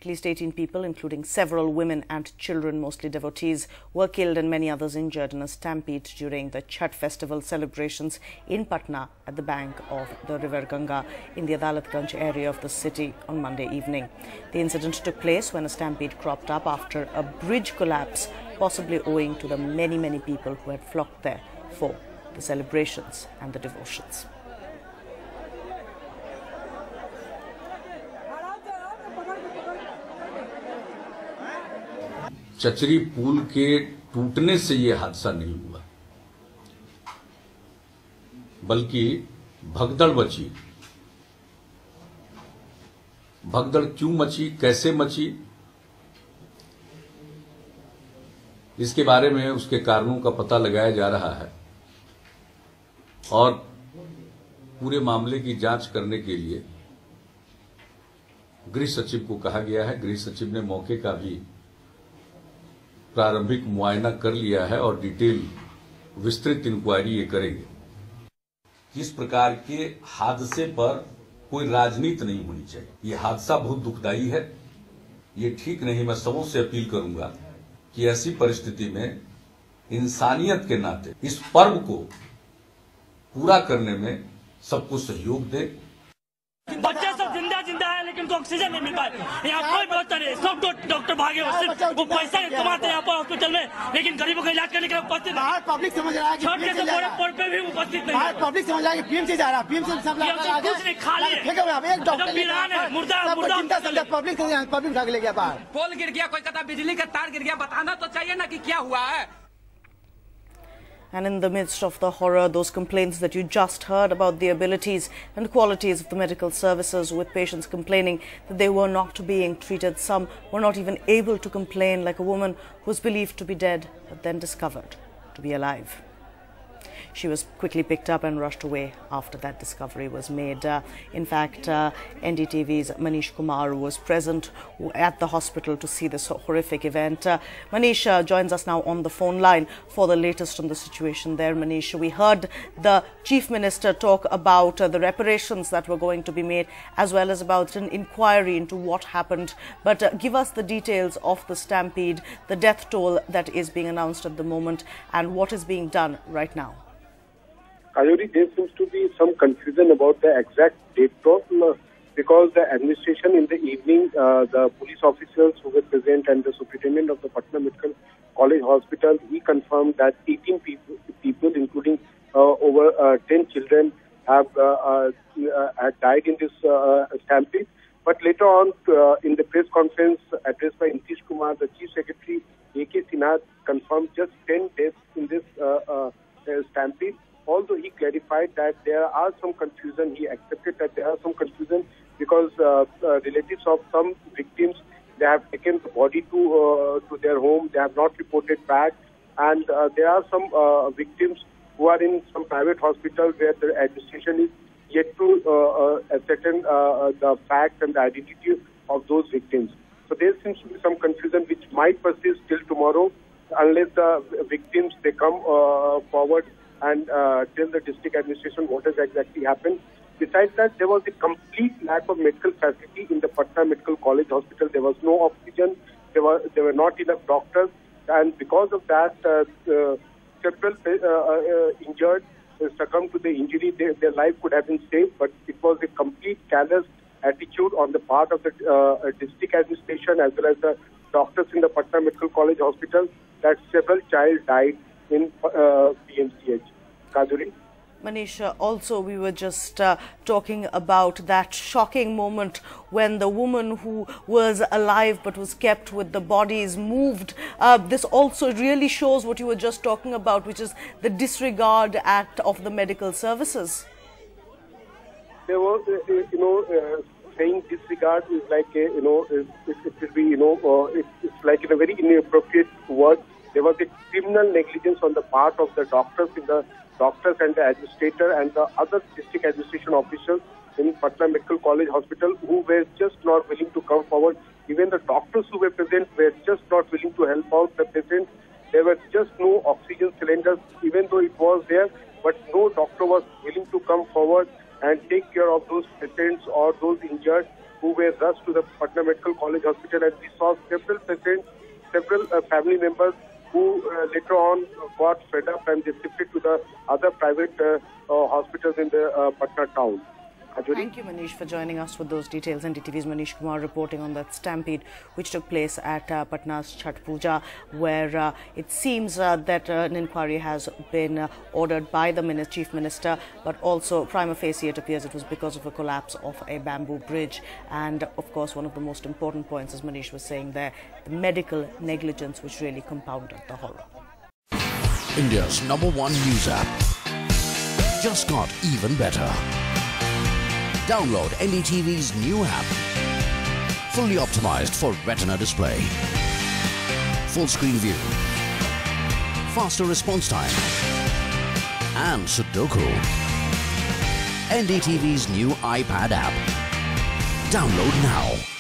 At least 18 people, including several women and children, mostly devotees, were killed and many others injured in a stampede during the Chhath festival celebrations in Patna at the bank of the river Ganga in the Adalatganj area of the city on Monday evening. The incident took place when a stampede cropped up after a bridge collapse, possibly owing to the many people who had flocked there for the celebrations and the devotions. चचरी पुल के टूटने से ये हादसा नहीं हुआ, बल्कि भगदड़ मची। भगदड़ क्यों मची, कैसे मची, इसके बारे में उसके कारणों का पता लगाया जा रहा है और पूरे मामले की जांच करने के लिए गृह सचिव को कहा गया है। गृह सचिव ने मौके का भी प्रारंभिक मुआयना कर लिया है और डिटेल विस्तृत इंक्वायरी ये करेंगे। इस प्रकार के हादसे पर कोई राजनीति नहीं होनी चाहिए। ये हादसा बहुत दुखदायी है, ये ठीक नहीं। मैं सबों से अपील करूंगा कि ऐसी परिस्थिति में इंसानियत के नाते इस पर्व को पूरा करने में सबको सहयोग दे। बच्चे सब जिंदा है लेकिन उनको ऑक्सीजन नहीं मिल पाए। यहाँ कोई व्यवस्था नहीं, सब डॉक्टर भागे वो पैसा कमाते हैं यहाँ पर हॉस्पिटल में, लेकिन गरीबों का इलाज करने के लिए उपस्थित नहीं। पब्लिक समझ रहा है छोटे से पोर पे भी उपस्थित नहीं। पब्लिक समझ रहा है पीएमसी जा रहा है, पीएमसी सब कुछ नहीं, खाली है। एक डॉक्टर मुर्दा पब्लिक भाग ले गया बाहर। पोल गिर गया, कोई कहता बिजली का तार गिर गया, बताना तो चाहिए ना कि क्या हुआ है। And in the midst of the horror, those complaints that you just heard about the abilities and qualities of the medical services, with patients complaining that they were not being treated. Some were not even able to complain, like a woman who was believed to be dead but then discovered to be alive. She was quickly picked up and rushed away after that discovery was made. In fact, NDTV's Manish Kumar was present at the hospital to see this horrific event. Manish joins us now on the phone line for the latest on the situation there. Manish, we heard the Chief Minister talk about the reparations that were going to be made, as well as about an inquiry into what happened. But give us the details of the stampede, the death toll that is being announced at the moment, and what is being done right now. Kajori, there seems to be some confusion about the exact date toll because the administration in the evening, the police officers who were present and the superintendent of the Patna Medical College Hospital, he confirmed that 18 people including over 10 children, have died in this stampede. But later on, in the press conference addressed by Nitish Kumar, the Chief Secretary A.K. Sinha confirmed just 10 deaths in this stampede. Although he clarified that there are some confusion, he accepted that there are some confusion because relatives of some victims, they have taken the body to their home, they have not reported back, and there are some victims who are in some private hospital where the administration is yet to ascertain the facts and the identity of those victims. So there seems to be some confusion which might persist till tomorrow unless the victims, they come forward and tell the district administration what has exactly happened. Besides that, there was a complete lack of medical facility in the Patna Medical College Hospital. There was no oxygen, there were not enough doctors, and because of that, several injured succumbed to the injury. Their life could have been saved, but it was a complete callous attitude on the part of the district administration as well as the doctors in the Patna Medical College Hospital that several child died in PMCH. Kajuri? Manish, also we were just talking about that shocking moment when the woman who was alive but was kept with the bodies moved. This also really shows what you were just talking about, which is the disregard act of the medical services. There was, saying disregard is like, it will be, it's like in a very inappropriate word. There was a criminal negligence on the part of the doctors and the administrator and the other district administration officials in Patna Medical College Hospital who were just not willing to come forward. Even the doctors who were present were just not willing to help out the patients. There were just no oxygen cylinders, even though it was there, but no doctor was willing to come forward and take care of those patients or those injured who were rushed to the the Patna Medical College Hospital, and we saw several patients, several family members who later on got fed up and they shifted to the other private hospitals in the Patna town. Thank you, Manish, for joining us with those details. NDTV's Manish Kumar reporting on that stampede which took place at Patna's Chhath Puja, where it seems that an inquiry has been ordered by the Chief Minister, but also prima facie it appears it was because of a collapse of a bamboo bridge. And of course, one of the most important points, as Manish was saying there, the medical negligence which really compounded the horror. India's #1 news app just got even better. Download NDTV's new app. Fully optimized for Retina display. Full screen view. Faster response time. And Sudoku. NDTV's new iPad app. Download now.